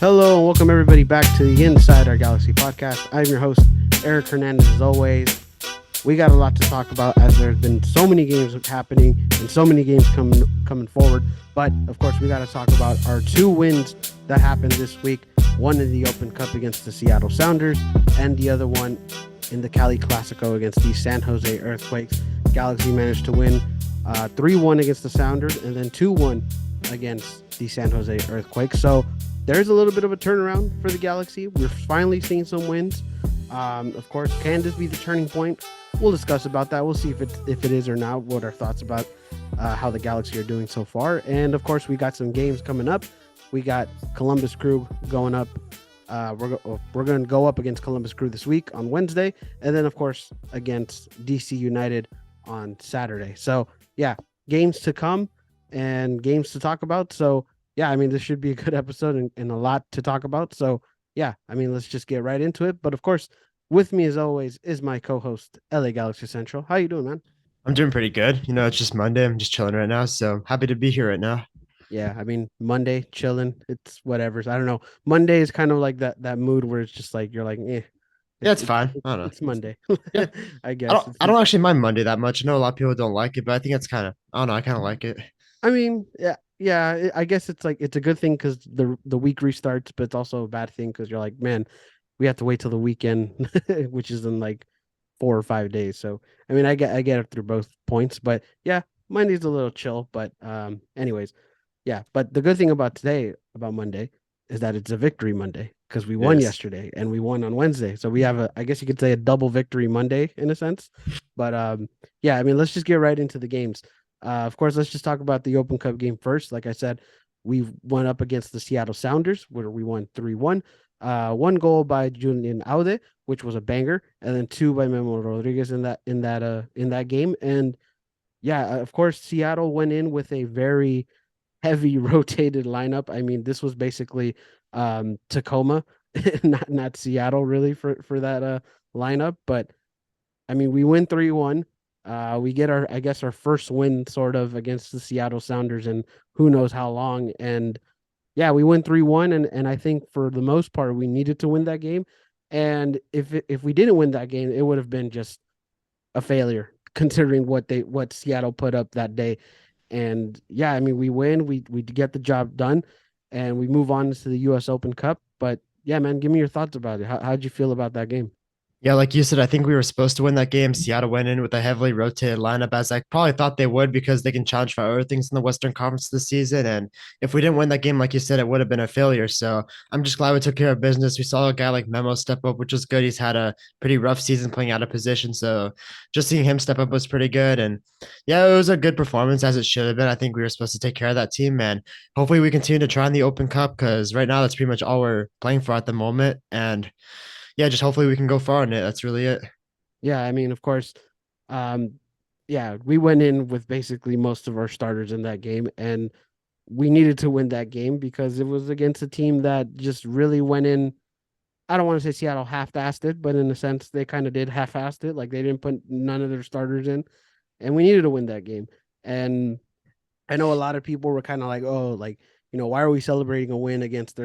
Hello and welcome everybody back to the Inside Our Galaxy podcast. I'm your host, Eric Hernandez, as always. We got a lot to talk about as there's been so many games happening and so many games coming forward. But, of course, we got to talk about our two wins that happened this week. One in the Open Cup against the Seattle Sounders and the other one in the Cali Clasico against the San Jose Earthquakes. Galaxy managed to win 3-1 against the Sounders and then 2-1 against the San Jose Earthquakes. So there's a little bit of a turnaround for the Galaxy. We're finally seeing some wins. Of course, can this be the turning point? We'll discuss about that. We'll see if it is or not, what our thoughts about how the Galaxy are doing so far. And, of course, we got some games coming up. We got Columbus Crew going up. We're going to go up against Columbus Crew this week on Wednesday. And then, of course, against DC United on Saturday. So, yeah, games to come and games to talk about. So, yeah, I mean, this should be a good episode and a lot to talk about. So, yeah, I mean, let's just get right into it. But, of course, with me, as always, is my co-host, LA Galaxy Central. How you doing, man? I'm doing pretty good. It's just Monday. I'm just chilling right now. So happy to be here right now. Yeah, I mean, Monday, chilling. It's whatever. I don't know. Monday is kind of like that mood where it's just like, you're like, Yeah, it's it's it's fine. it's, I don't know. it's Monday. Yeah. I I guess. don't I don't actually mind Monday that much. I know a lot of people don't like it, but I think it's I don't know, I kind of like it. I mean, yeah. I guess it's like it's a good thing because the week restarts, but it's also a bad thing because you're like, man, we have to wait till the weekend, which is in like 4 or 5 days. So I mean, I get it through both points, but yeah, Monday's a little chill. But anyways, yeah. But the good thing about today, about Monday, is that it's a victory Monday because we won Yes. yesterday and we won on Wednesday. So we have I guess you could say a double victory Monday in a sense. But yeah, I mean, let's just get right into the games. Of course, let's just talk about the Open Cup game first. Like I said, we went up against the Seattle Sounders, where we won 3-1. One goal by Julian Aude, which was a banger, and then two by Memo Rodriguez in that game. And yeah, of course, Seattle went in with a very heavy rotated lineup. I mean, this was basically Tacoma, not Seattle really for that lineup, but I mean, we win 3-1. We get I guess our first win sort of against the Seattle Sounders and who knows how long. And yeah, we win 3-1 and I think for the most part we needed to win that game. And if we didn't win that game, it would have been just a failure considering what Seattle put up that day. And yeah, I mean, we win, we get the job done and we move on to the US Open Cup. But yeah, man, give me your thoughts about it. How'd you feel about that game? Yeah, like you said, I think we were supposed to win that game. Seattle went in with a heavily rotated lineup, as I probably thought they would because they can challenge for other things in the Western Conference this season. And if we didn't win that game, like you said, it would have been a failure. So I'm just glad we took care of business. We saw a guy like Memo step up, which was good. He's had a pretty rough season playing out of position. So just seeing him step up was pretty good. And yeah, it was a good performance as it should have been. I think we were supposed to take care of that team, man. Hopefully we continue to try in the Open Cup because right now that's pretty much all we're playing for at the moment. And yeah, just hopefully we can go far in it. That's really it. Yeah, I mean, of course, um, yeah, we went in with basically most of our starters in that game, and we needed to win that game because it was against a team that just really went in. I don't want to say Seattle half-assed it, but in a sense, they kind of did half-assed it. Like they didn't put none of their starters in, and we needed to win that game. And I know a lot of people were kind of like, oh, like why are we celebrating a win against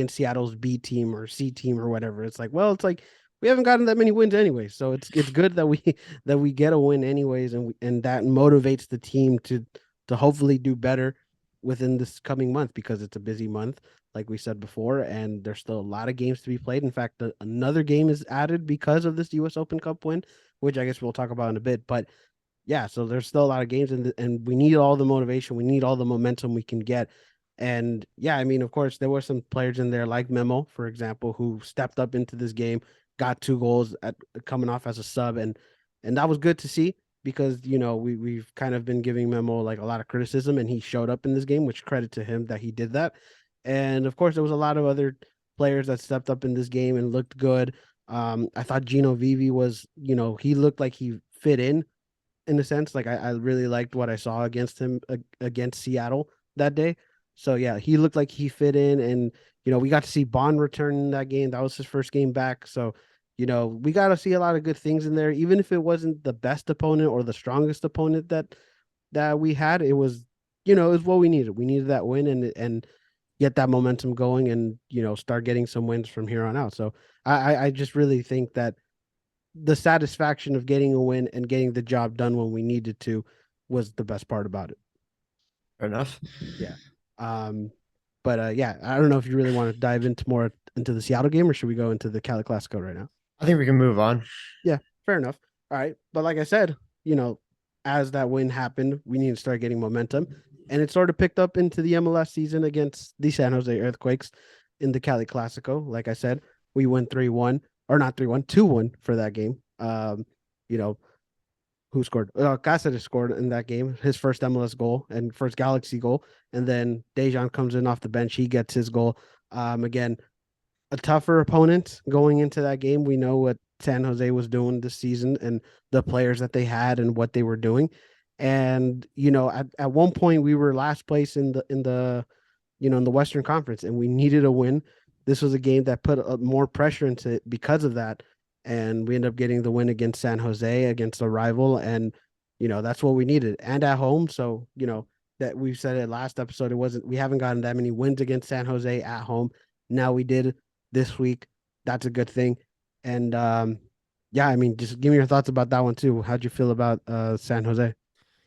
Seattle's B team or C team or whatever? It's like, well, it's like we haven't gotten that many wins anyway, so it's good that we that we get a win anyways, and that motivates the team to hopefully do better within this coming month because it's a busy month, like we said before, and there's still a lot of games to be played. In fact, another game is added because of this U.S. Open Cup win, which I guess we'll talk about in a bit, but yeah, so there's still a lot of games and we need all the motivation, we need all the momentum we can get. And yeah, I mean, of course, there were some players in there like Memo, for example, who stepped up into this game, got 2 goals at coming off as a sub, and that was good to see because we've kind of been giving Memo like a lot of criticism, and he showed up in this game, which credit to him that he did that. And of course, there was a lot of other players that stepped up in this game and looked good. I thought Gino Vivi was, he looked like he fit in a sense. Like I really liked what I saw against him against Seattle that day. So yeah, he looked like he fit in, and we got to see Bond return in that game. That was his first game back. So we got to see a lot of good things in there, even if it wasn't the best opponent or the strongest opponent that we had. It was it was what we needed. We needed that win, and get that momentum going and start getting some wins from here on out. So I just really think that the satisfaction of getting a win and getting the job done when we needed to was the best part about it. Fair enough. Yeah. Um, but yeah, I don't know if you really want to dive into more into the Seattle game, or should we go into the Cali Clasico right now? I think we can move on. Yeah, fair enough. All right. But like I said, as that win happened, we need to start getting momentum. And it sort of picked up into the MLS season against the San Jose Earthquakes in the Cali Clasico. Like I said, we won 3-1, or not 3-1, 2-1 for that game. You know, who scored? Cáceres scored in that game, his first MLS goal and first Galaxy goal. And then Dejan comes in off the bench. He gets his goal. Again, a tougher opponent going into that game. We know what San Jose was doing this season and the players that they had and what they were doing. And at one point we were last place in the Western Conference, and we needed a win. This was a game that put more pressure into it because of that, and we ended up getting the win against San Jose, against a rival, and that's what we needed, and at home. So that we said it last episode, it wasn't we haven't gotten that many wins against San Jose at home. Now we did this week. That's a good thing, and yeah, I mean, just give me your thoughts about that one too. How'd you feel about San Jose?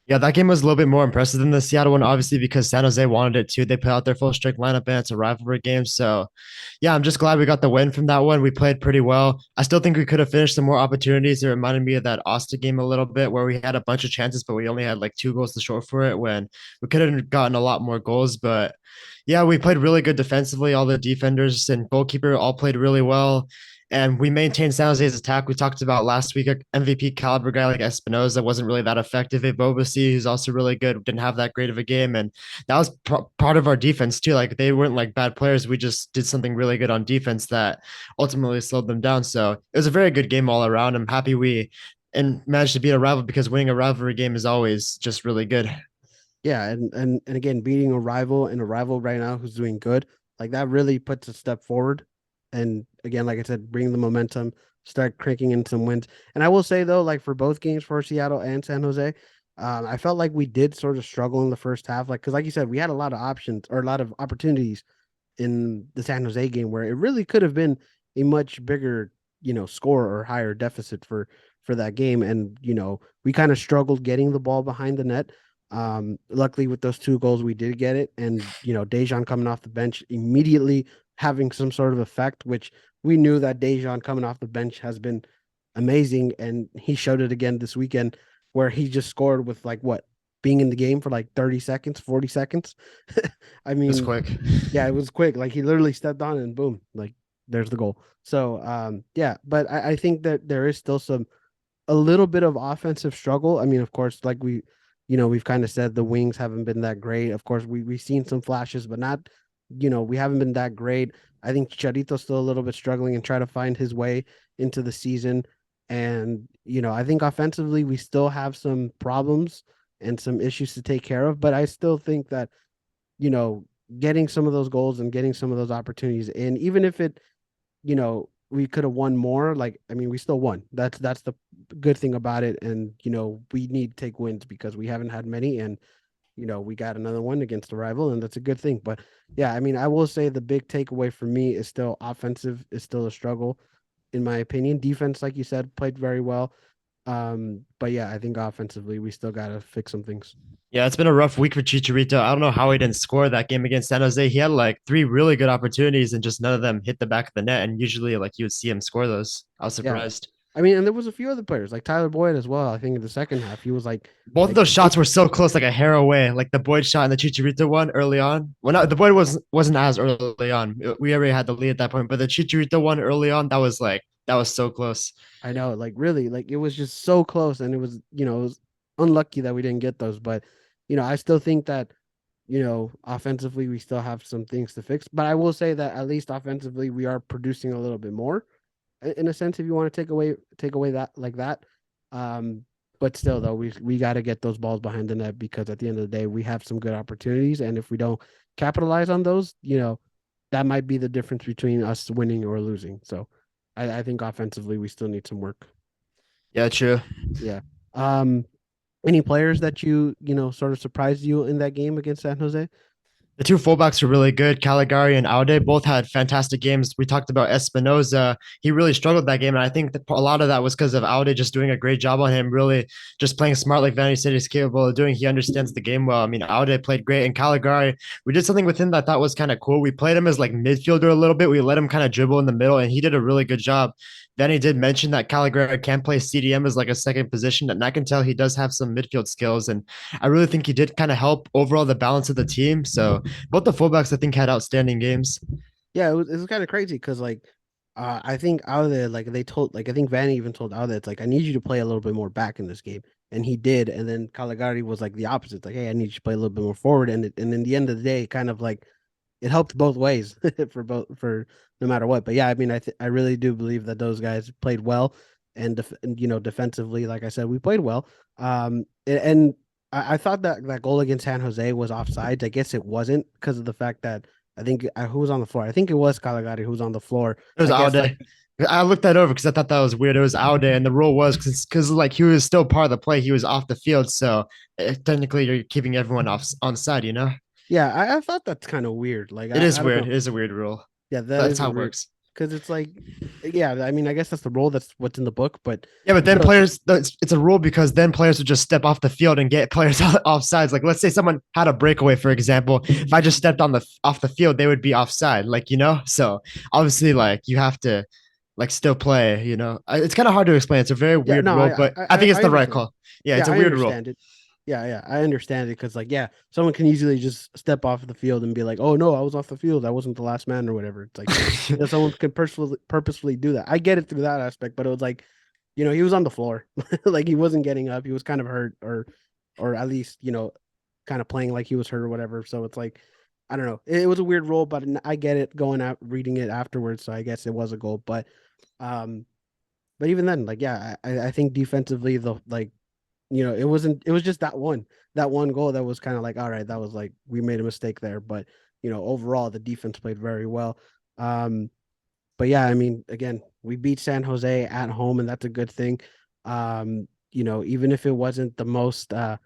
Yeah, that game was a little bit more impressive than the Seattle one, obviously, because San Jose wanted it too. They put out their full strength lineup and it's a rivalry game. So, yeah, I'm just glad we got the win from that one. We played pretty well. I still think we could have finished some more opportunities. It reminded me of that Austin game a little bit where we had a bunch of chances, but we only had like 2 goals to show for it when we could have gotten a lot more goals. But yeah, we played really good defensively. All the defenders and goalkeeper all played really well. And we maintained San Jose's attack. We talked about last week, an MVP caliber guy like Espinoza wasn't really that effective. Bobasi, who's also really good, didn't have that great of a game. And that was part of our defense too. Like they weren't like bad players. We just did something really good on defense that ultimately slowed them down. So it was a very good game all around. I'm happy we and managed to beat a rival because winning a rivalry game is always just really good. Yeah, and again, beating a rival and a rival right now who's doing good, like that really puts a step forward. And again, like I said, bring the momentum, start cranking in some wins. And I will say though, like for both games for Seattle and San Jose, I felt like we did sort of struggle in the first half, like because like you said, we had a lot of options or a lot of opportunities in the San Jose game where it really could have been a much bigger, score or higher deficit for that game. And we kind of struggled getting the ball behind the net. Luckily with those 2 goals, we did get it. And Dejan coming off the bench immediately having some sort of effect, which we knew that Dejan coming off the bench has been amazing. And he showed it again this weekend where he just scored with like what being in the game for like 30 seconds, 40 seconds. I It was mean, quick. yeah, it was quick. Like he literally stepped on and boom, like there's the goal. So yeah, but I think that there is still a little bit of offensive struggle. I mean, of course, like we've kind of said the wings haven't been that great. Of course, we've seen some flashes, but not, we haven't been that great. I think Charito's still a little bit struggling and try to find his way into the season. And, I think offensively we still have some problems and some issues to take care of, but I still think that, you know, getting some of those goals and getting some of those opportunities in, even if it, we could have won more. Like, I mean, we still won. That's the good thing about it. And, we need to take wins because we haven't had many. And, we got another one against the rival, and that's a good thing. But yeah, I mean, I will say the big takeaway for me is still offensive is still a struggle, in my opinion. Defense, like you said, played very well. But yeah, I think offensively we still gotta fix some things. Yeah, it's been a rough week for Chicharito. I don't know how he didn't score that game against San Jose. He had like 3 really good opportunities and just none of them hit the back of the net. And usually, like you would see him score those. I was Yeah. surprised. I mean, and there was a few other players like Tyler Boyd as well. I think in the second half, he was Both of like those shots were so close, like a hair away. Like the Boyd shot and the Chicharito one early on. Well, not the Boyd wasn't as early on. We already had the lead at that point, but the Chicharito one early on, that was so close. I know, like really, like it was just so close, and it was, it was unlucky that we didn't get those. But I still think that offensively we still have some things to fix. But I will say that at least offensively we are producing a little bit more, in a sense. If you want to take away that like that, um, but still though we got to get those balls behind the net because at the end of the day we have some good opportunities, and if we don't capitalize on those, that might be the difference between us winning or losing. So I think offensively we still need some work. Yeah, true. Yeah. Um, any players that sort of surprised you in that game against San Jose? The two fullbacks were really good. Caligari and Aude both had fantastic games. We talked about Espinoza. He really struggled that game. And I think that a lot of that was because of Aude just doing a great job on him, really just playing smart like Vanity City is capable of doing. He understands the game well. I mean, Aude played great. And Caligari, we did something with him that I thought was kind of cool. We played him as like midfielder a little bit. We let him kind of dribble in the middle, and he did a really good job. Then he did mention that Caligari can play CDM as like a second position, and I can tell he does have some midfield skills. And I really think he did kind of help overall the balance of the team. So both the fullbacks, I think, had outstanding games. Yeah, it was kind of crazy because like I think out of there, like they told like I think Vanny even told out there it's like I need you to play a little bit more back in this game. And he did. And then Caligari was like the opposite. It's like, hey, I need you to play a little bit more forward. And in the end of the day, kind of like it helped both ways for no matter what. But yeah, I mean, I really do believe that those guys played well and defensively, like I said, we played well. And I thought that that goal against San Jose was offsides. I guess it wasn't because of the fact that I think who was on the floor. I think it was Caligari who was on the floor. It was I guess like Aude. I looked that over because I thought that was weird. It was Aude, and the rule was because like he was still part of the play. He was off the field, so technically you're keeping everyone off on side. yeah, I thought that's kind of weird. Like It is I don't weird. know. It is a weird rule. Yeah, that That's is a how it weird works. because it's like yeah. I mean, I guess that's the rule. That's what's in the book, but Yeah, but then still, players, it's a rule because then players would just step off the field and get players off sides. Like, let's say someone had a breakaway, for example. If I just stepped on the off the field, they would be offside. So obviously, like you have to like still play. It's kind of hard to explain. It's a very yeah, weird no, rule, but I think it's I the right understand. call. Yeah, it's Yeah, a I weird rule. understand it. Yeah, I understand it because, like, yeah, someone can easily just step off the field and be like, "Oh no, I was off the field. I wasn't the last man or whatever." It's like, someone can purposefully do that. I get it through that aspect, but it was like, he was on the floor, like he wasn't getting up. He was kind of hurt, or at least kind of playing like he was hurt or whatever. So it's like, I don't know. It was a weird role, but I get it going out reading it afterwards. So I guess it was a goal, um, but even then, like, yeah, I think defensively, the like it was just that one goal that was kind of like, all right, that was like we made a mistake there, but overall the defense played very well. Um, but yeah, I mean, again, we beat San Jose at home, and that's a good thing. Even if it wasn't the most, I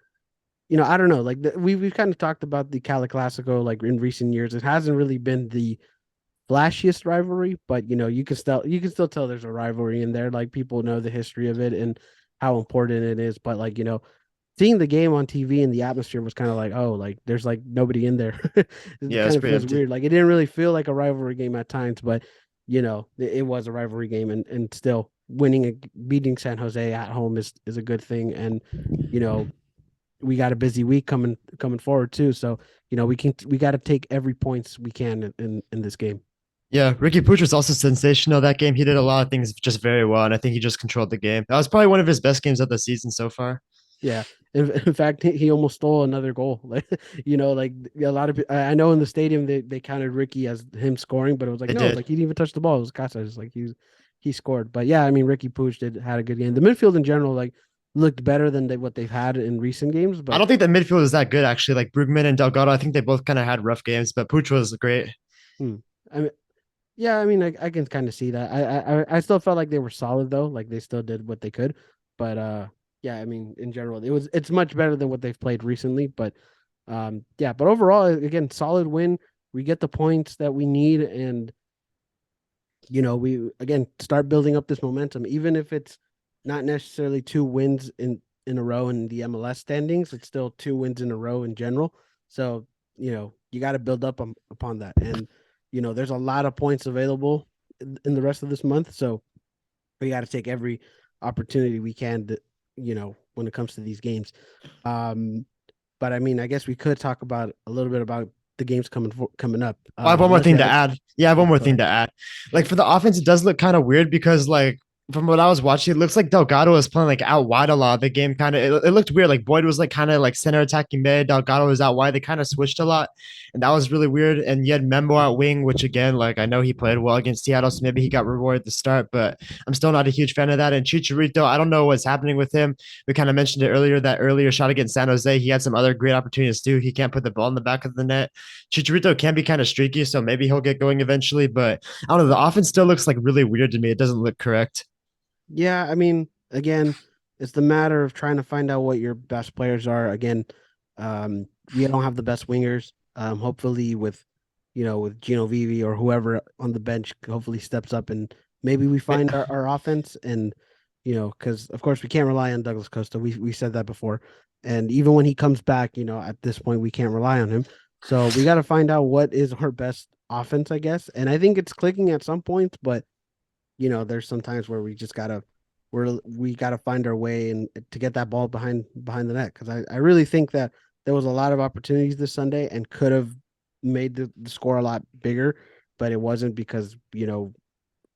don't know, like we've kind of talked about the Cali Clasico like in recent years. It hasn't really been the flashiest rivalry, but you can still tell there's a rivalry in there. Like people know the history of it and how important it is. But like seeing the game on TV and the atmosphere was kind of like, oh, like there's like nobody in there. It Yeah, it's kind of pretty feels empty. weird. Like it didn't really feel like a rivalry game at times, but it was a rivalry game, and still beating San Jose at home is a good thing. And you know, we got a busy week coming forward too. So we got to take every points we can in this game. Yeah, Ricky Pooch was also sensational that game. He did a lot of things just very well, and I think he just controlled the game. That was probably one of his best games of the season so far. Yeah. In fact, he almost stole another goal. Like, like a lot of I know in the stadium they counted Ricky as him scoring, but it was like They no, did. like he didn't even touch the ball. It was Casa. Just like he scored. But yeah, I mean Ricky Pooch had a good game. The midfield in general like looked better than what they've had in recent games. I But don't think the midfield is that good actually. Like Brugman and Delgado, I think they both kind of had rough games, but Pooch was great. hmm, I mean, yeah, I mean I can kind of see that. I still felt like they were solid though. Like they still did what they could. But yeah, I mean in general it's much better than what they've played recently. But yeah, but overall, again, solid win. We get the points that we need, and we again start building up this momentum, even if it's not necessarily two wins in a row in the MLS standings. It's still two wins in a row in general. So you got to build up upon that, and there's a lot of points available in the rest of this month. So we got to take every opportunity we can to, when it comes to these games. Um, but I mean, I guess we could talk about a little bit about the games coming up. I have one more Unless you thing to have it. add. Yeah, I have one Yeah, more go thing ahead. to add. Like for the offense, it does look kind of weird because like from what I was watching, it looks like Delgado was playing like out wide a lot of the game. Kind of, it looked weird. Like Boyd was like kind of like center attacking mid. Delgado was out wide. They kind of switched a lot, and that was really weird. And you had Membo at wing, which again, like I know he played well against Seattle, so maybe he got rewarded at the start, but I'm still not a huge fan of that. And Chicharito, I don't know what's happening with him. We kind of mentioned it earlier, that earlier shot against San Jose. He had some other great opportunities too. He can't put the ball in the back of the net. Chicharito can be kind of streaky, so maybe he'll get going eventually. But I don't know. The offense still looks like really weird to me. It doesn't look correct. Yeah, I mean, again, it's the matter of trying to find out what your best players are. Again, we don't have the best wingers. Hopefully with with Gino Vivi or whoever on the bench, hopefully steps up and maybe we find our offense. And because of course we can't rely on Douglas Costa. We said that before, and even when he comes back, at this point we can't rely on him. So we got to find out what is our best offense, I guess. And I think it's clicking at some points, but there's some times where we gotta find our way and to get that ball behind the net. Because I really think that there was a lot of opportunities this Sunday and could have made the score a lot bigger, but it wasn't because,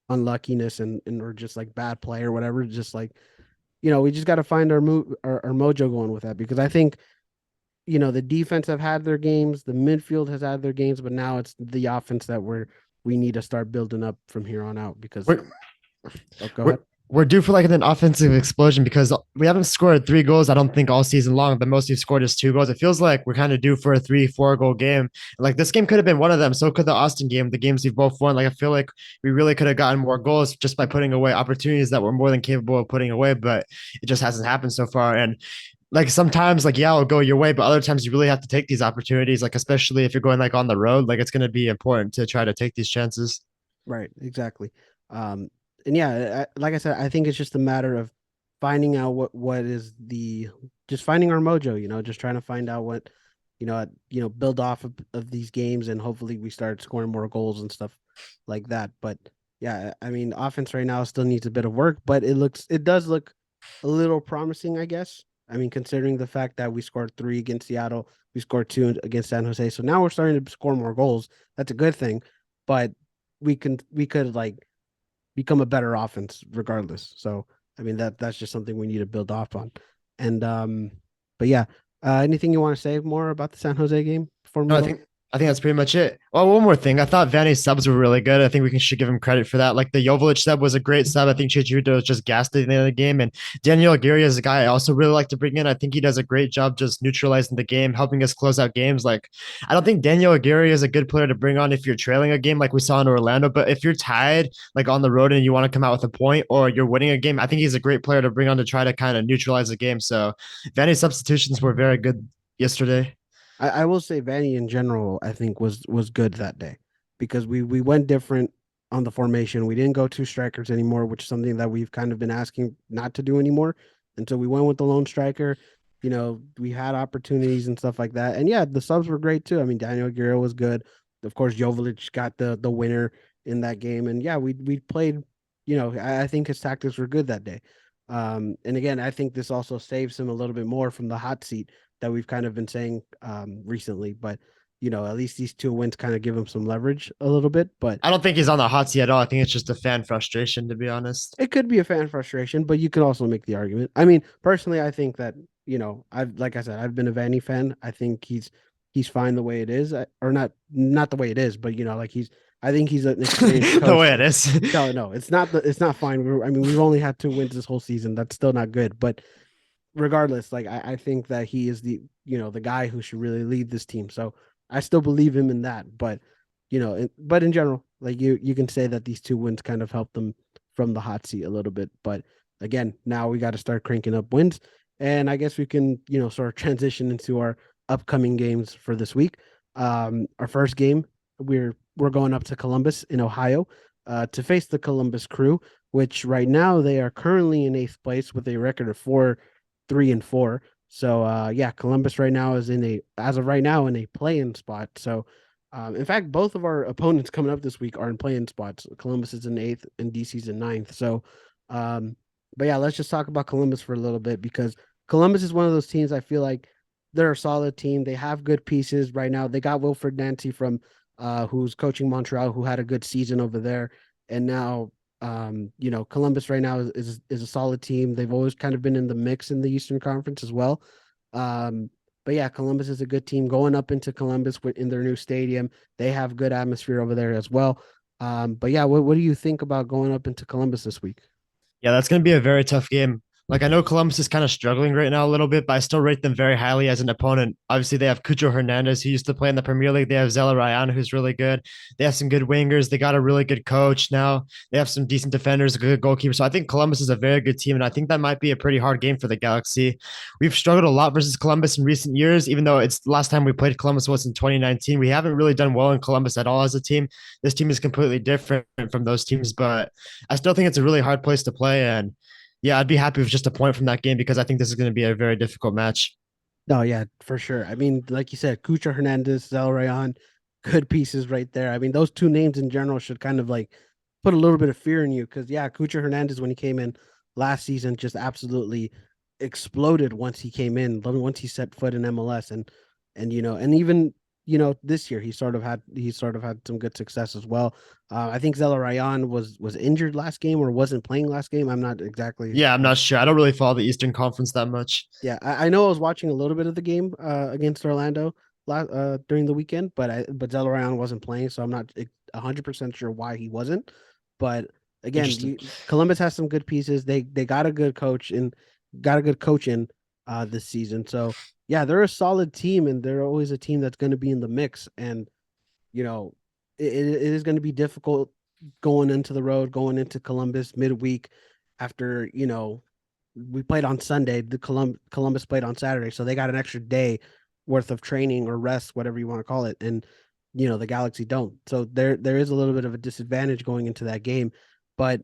unluckiness and or just like bad play or whatever. Just like, we just gotta find our move our mojo going with that, because I think the defense have had their games, the midfield has had their games, but now it's the offense that we need to start building up from here on out. Because We're, oh, go we're ahead. we're due for like an offensive explosion because we haven't scored 3 goals, I don't think, all season long. The most we've scored is 2 goals. It feels like we're kind of due for a 3, 4 goal game. Like this game could have been one of them. So could the Austin game, the games we've both won. Like I feel like we really could have gotten more goals just by putting away opportunities that we're more than capable of putting away, but it just hasn't happened so far. And like sometimes, like, yeah, it'll go your way, but other times you really have to take these opportunities, like especially if you're going like on the road. Like it's going to be important to try to take these chances. Right, exactly. Um, and yeah, like I said, I think it's just a matter of finding out what is the just finding our mojo. Just trying to find out what build off of these games, and hopefully we start scoring more goals and stuff like that. But yeah, I mean, offense right now still needs a bit of work, but it does look a little promising, I guess. I mean, considering the fact that we scored three against Seattle, we scored two against San Jose, so now we're starting to score more goals. That's a good thing, but we could like become a better offense regardless. So I mean that's just something we need to build off on. And but yeah, anything you want to say more about the San Jose game before we No, move on? I think that's pretty much it. Oh, one more thing. I thought Vanny's subs were really good. I think should give him credit for that. Like the Jovic sub was a great sub. I think Chicharito was just gassed at the end of the game. And Daniel Aguirre is a guy I also really like to bring in. I think he does a great job just neutralizing the game, helping us close out games. Like I don't think Daniel Aguirre is a good player to bring on if you're trailing a game like we saw in Orlando. But if you're tied like on the road and you want to come out with a point or you're winning a game, I think he's a great player to bring on to try to kind of neutralize the game. So Vanny's substitutions were very good yesterday. I will say Vanny in general, I think was good that day, because we went different on the formation. We didn't go two strikers anymore, which is something that we've kind of been asking not to do anymore. And so we went with the lone striker. We had opportunities and stuff like that. And yeah, the subs were great too. I mean, Daniel Guerrero was good. Of course, Jovic got the winner in that game. And yeah, we played, I think his tactics were good that day. And again, I think this also saves him a little bit more from the hot seat that we've kind of been saying recently. But at least these two wins kind of give him some leverage a little bit. But I don't think he's on the hot seat at all. I think it's just a fan frustration, to be honest. it could be a fan frustration, but you could also make the argument. I mean, personally, I think that I've like I said, I've been a Vanny fan. I think he's fine the way it is, or not the way it is, but like I think he's an experienced The way coach. it is. No, it's not fine. I mean, we've only had 2 wins this whole season. That's still not good, but regardless, like I think that he is the guy who should really lead this team. So I still believe him in that. But but in general, like you can say that these 2 wins kind of helped them from the hot seat a little bit. But again, now we got to start cranking up wins, and I guess we can sort of transition into our upcoming games for this week. Our first game, we're going up to Columbus in Ohio to face the Columbus Crew, which right now they are currently in eighth place with a record of 4-3-4. So yeah, Columbus right now is as of right now in a play-in spot. So in fact, both of our opponents coming up this week are in play-in spots. Columbus is in eighth and DC's in ninth. So um, but yeah, let's just talk about Columbus for a little bit, because Columbus is one of those teams I feel like they're a solid team. They have good pieces right now. They got Wilfred Nancy from who's coaching Montreal, who had a good season over there. And now Columbus right now is a solid team. They've always kind of been in the mix in the Eastern Conference as well. Um, but yeah, Columbus is a good team going up into Columbus in their new stadium. They have good atmosphere over there as well. But yeah, what do you think about going up into Columbus this week? Yeah, that's going to be a very tough game. Like I know Columbus is kind of struggling right now a little bit, but I still rate them very highly as an opponent. Obviously, they have Cucho Hernandez, who used to play in the Premier League. They have Zella Ryan, who's really good. They have some good wingers. They got a really good coach now. They have some decent defenders, a good goalkeeper. So I think Columbus is a very good team, and I think that might be a pretty hard game for the Galaxy. We've struggled a lot versus Columbus in recent years, even though it's the last time we played Columbus was in 2019. We haven't really done well in Columbus at all as a team. This team is completely different from those teams, but I still think it's a really hard place to play. And yeah, I'd be happy with just a point from that game because I think this is going to be a very difficult match. No, yeah, for sure. I mean, like you said, Cucho Hernandez, Zel Rayon, good pieces right there. I mean, those two names in general should kind of like put a little bit of fear in you because yeah, Cucho Hernandez when he came in last season just absolutely exploded once he came in, once he set foot in MLS and and even this year he sort of had some good success as well. I think Zella Rayan was injured last game or wasn't playing last game. I'm not exactly Yeah, I'm not sure. I don't really follow the Eastern Conference that much. yeah, I know I was watching a little bit of the game against Orlando during the weekend, but Zelarayan wasn't playing, so I'm not 100% sure why he wasn't. But again, Interesting. Columbus has some good pieces. They got a good coach and got a good coach in this season. So yeah, they're a solid team, and they're always a team that's going to be in the mix. And you know, it is going to be difficult going into the road, going into Columbus midweek after we played on Sunday. The Columbus played on Saturday, so they got an extra day worth of training or rest, whatever you want to call it, and the Galaxy don't. So there is a little bit of a disadvantage going into that game, but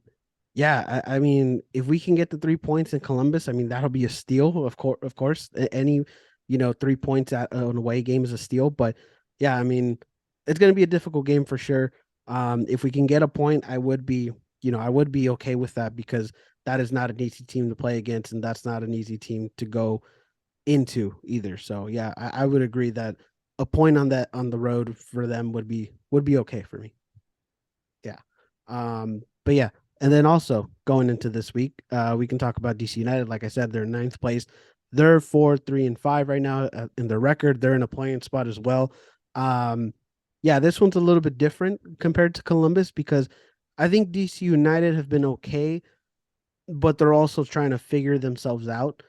yeah, I mean, if we can get the 3 points in Columbus, I mean that'll be a steal. Of course, any 3 points at an away game is a steal, but yeah, I mean it's going to be a difficult game for sure. If we can get a point, I would be okay with that because that is not an easy team to play against, and that's not an easy team to go into either. So yeah, I would agree that a point on the road for them would be okay for me. Yeah. But yeah, and then also going into this week, we can talk about DC United. Like I said, they're in ninth place. They're 4-3-5 right now in their record. They're in a playing spot as well. Um, yeah, this one's a little bit different compared to Columbus because I think DC United have been okay, but they're also trying to figure themselves out.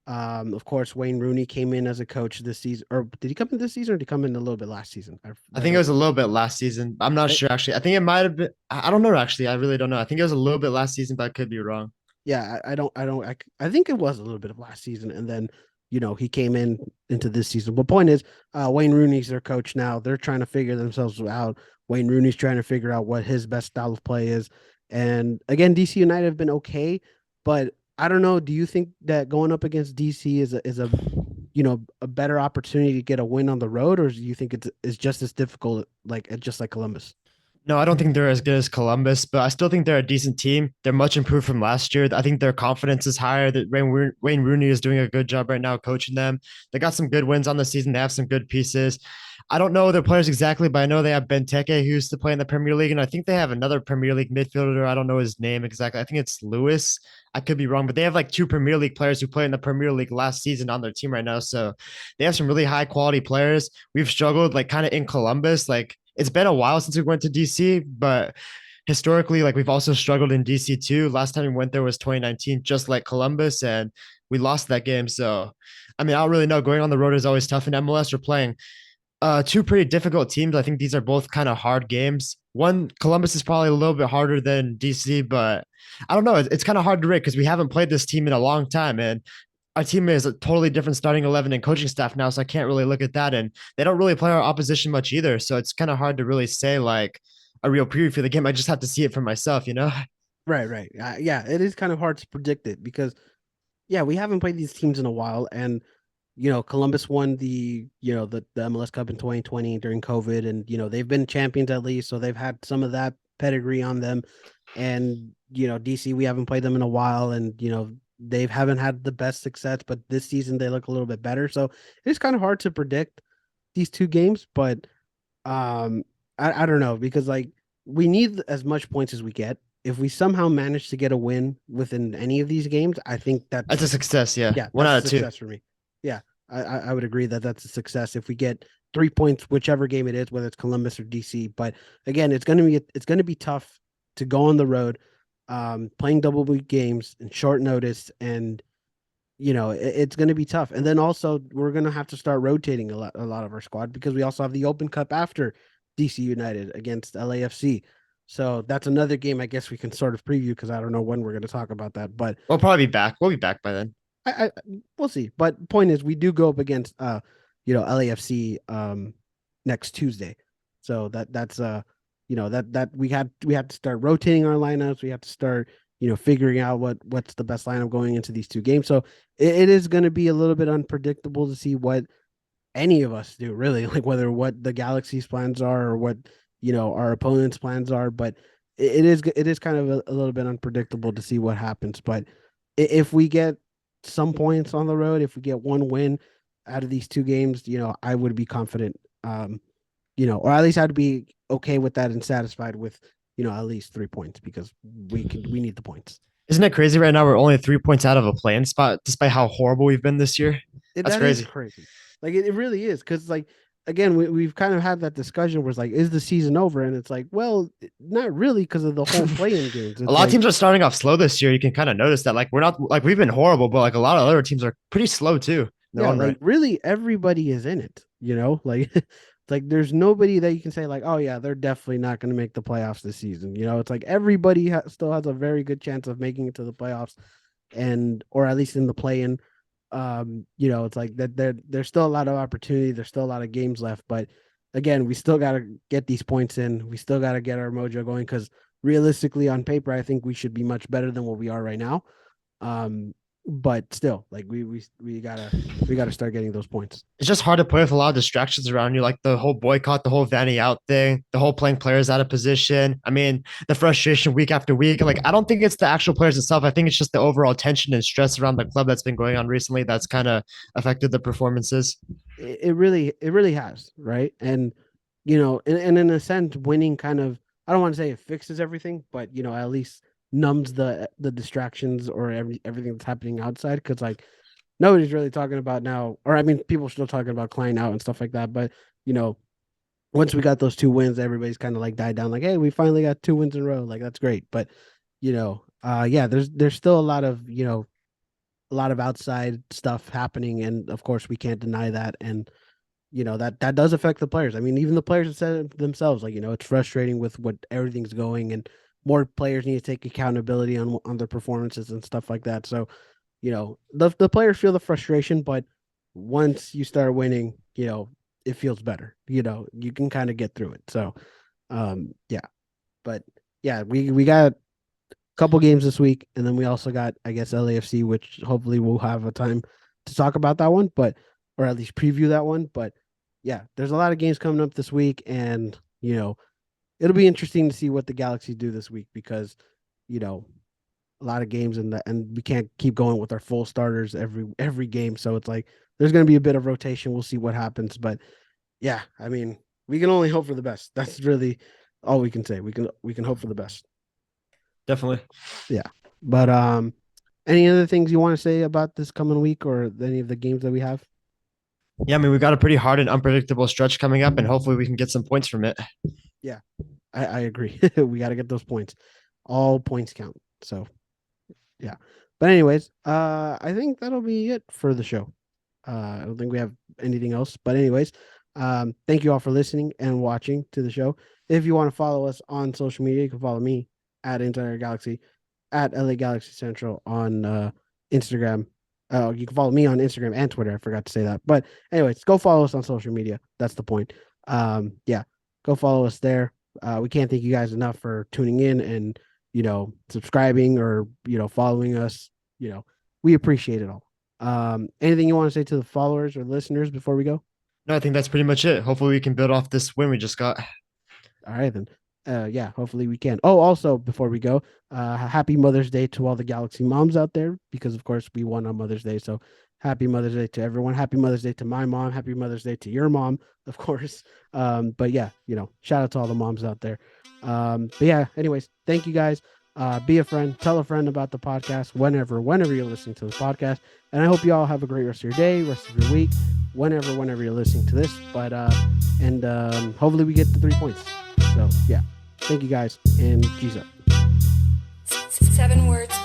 Of course, Wayne Rooney came in as a coach this season, or did he come in this season, or did he come in a little bit last season? I I think it don't. was a little bit last season. I'm not I, sure actually. I think it might have been. I don't know actually. I really don't know. I think it was a little bit last season, but I could be wrong. yeah, I think it was a little bit of last season, and then he came into this season. But point is, Wayne Rooney's their coach now. They're trying to figure themselves out. Wayne Rooney's trying to figure out what his best style of play is. And again, DC United have been okay, but I don't know. Do you think that going up against DC is a better opportunity to get a win on the road, or do you think it's just as difficult, just like Columbus? No, I don't think they're as good as Columbus, but I still think they're a decent team. They're much improved from last year. I think their confidence is higher. That Wayne Rooney is doing a good job right now coaching them. They got some good wins on the season. They have some good pieces. I don't know their players exactly, but I know they have Benteke who used to play in the Premier League, and I think they have another Premier League midfielder. I don't know his name exactly. I think it's Lewis. I could be wrong, but they have like two Premier League players who played in the Premier League last season on their team right now. So they have some really high quality players. We've struggled like kind of in Columbus, like it's been a while since we went to DC, but historically, like we've also struggled in DC too. Last time we went there was 2019, just like Columbus, and we lost that game. So, I mean, I don't really know. Going on the road is always tough in MLS. We're playing two pretty difficult teams. I think these are both kind of hard games. One, Columbus is probably a little bit harder than DC, but I don't know. It's kind of hard to rate because we haven't played this team in a long time, and our team is a totally different starting 11 and coaching staff now, so I can't really look at that. And they don't really play our opposition much either, so it's kind of hard to really say like a real preview for the game. I just have to see it for myself, you know. Right, right. Yeah, it is kind of hard to predict it because yeah, we haven't played these teams in a while, and Columbus won the MLS Cup in 2020 during COVID, and they've been champions at least, so they've had some of that pedigree on them. And DC, we haven't played them in a while, and they haven't had the best success, but this season they look a little bit better. So it's kind of hard to predict these two games, but I don't know because like we need as much points as we get. If we somehow manage to get a win within any of these games, I think That's a success. Yeah, yeah, one that's a out of two. success for me. Yeah, I would agree that that's a success if we get 3 points, whichever game it is, whether it's Columbus or DC. But again, it's gonna be tough to go on the road. playing double week games and short notice, and it's going to be tough. And then also we're going to have to start rotating a lot of our squad because we also have the Open Cup after DC United against LAFC. So that's another game I guess we can sort of preview because I don't know when we're going to talk about that, but We'll probably be back. We'll be back by then. I we'll see. But point is, we do go up against LAFC next Tuesday, so that's that we have to start rotating our lineups. We have to start figuring out what's the best lineup going into these two games. So it is going to be a little bit unpredictable to see what any of us do really, like whether what the Galaxy's plans are or what our opponent's plans are. But it is kind of a little bit unpredictable to see what happens. But if we get some points on the road, if we get one win out of these two games, I would be confident, or at least I'd be okay with that and satisfied with at least 3 points because we need the points. Isn't it crazy right now? We're only 3 points out of a play-in spot, despite how horrible we've been this year. That's That is crazy. crazy. Like it really is because like again we've kind of had that discussion where it's like, is the season over? And it's like, well, not really because of the whole play-in games. A It's lot of like, teams are starting off slow this year. You can kind of notice that. Like we're not like we've been horrible, but like a lot of other teams are pretty slow too in their yeah, own like right. really everybody is in it, like like there's nobody that you can say like, oh yeah, they're definitely not going to make the playoffs this season. It's like everybody still has a very good chance of making it to the playoffs, and or at least in the play-in. It's like that there's still a lot of opportunity, there's still a lot of games left, but again, we still got to get these points in. We still got to get our mojo going because realistically, on paper, I think we should be much better than what we are right now. Um, but still, like we gotta start getting those points. It's just hard to play with a lot of distractions around you, like the whole boycott, the whole Vanny out thing, the whole playing players out of position. I mean, the frustration week after week. Like, I don't think it's the actual players itself. I think it's just the overall tension and stress around the club that's been going on recently that's kind of affected the performances. It really has, right? And and in a sense, winning kind of, I don't want to say it fixes everything, but at least numbs the distractions or everything that's happening outside because like nobody's really talking about now, or I mean, people are still talking about Klein out and stuff like that, but you know, once we got those two wins, everybody's kind of like died down, like, hey, we finally got 2 wins in a row, like that's great. But yeah, there's still a lot of outside stuff happening, and of course we can't deny that, and that does affect the players. I mean, even the players have said it themselves, like it's frustrating with what everything's going, and more players need to take accountability on their performances and stuff like that. So the players feel the frustration, but once you start winning, it feels better. You can kind of get through it. So yeah, but yeah, we got couple games this week, and then we also got, I guess, LAFC, which hopefully we'll have a time to talk about that one, but or at least preview that one. But yeah, there's a lot of games coming up this week, and it'll be interesting to see what the Galaxy do this week because you know a lot of games and we can't keep going with our full starters every game. So it's like there's going to be a bit of rotation. We'll see what happens, but yeah, I mean, we can only hope for the best. That's really all we can say. We can hope for the best. Definitely. Yeah. But any other things you want to say about this coming week or any of the games that we have? Yeah, I mean, we got a pretty hard and unpredictable stretch coming up, and hopefully we can get some points from it. Yeah, I agree. We got to get those points. All points count. So yeah. But anyways, I think that'll be it for the show. I don't think we have anything else. But anyways, thank you all for listening and watching to the show. If you want to follow us on social media, you can follow me at Entire Galaxy, at LA Galaxy Central on Instagram. You can follow me on Instagram and Twitter. I forgot to say that. But anyways, go follow us on social media. That's the point. Yeah, go follow us there. We can't thank you guys enough for tuning in and subscribing or following us. We appreciate it all. Anything you want to say to the followers or listeners before we go? No, I think that's pretty much it. Hopefully we can build off this win we just got. All right then. Yeah, hopefully we can. Oh, also before we go, happy Mother's Day to all the Galaxy moms out there, because of course we won on Mother's Day. So happy Mother's Day to everyone. Happy Mother's Day to my mom. Happy Mother's Day to your mom, of course. But yeah, shout out to all the moms out there. But yeah, anyways, thank you guys. Be a friend, tell a friend about the podcast whenever you're listening to the podcast. And I hope you all have a great rest of your day, rest of your week, whenever you're listening to this. But and hopefully we get the 3 points. So yeah, thank you guys, and peace out. seven words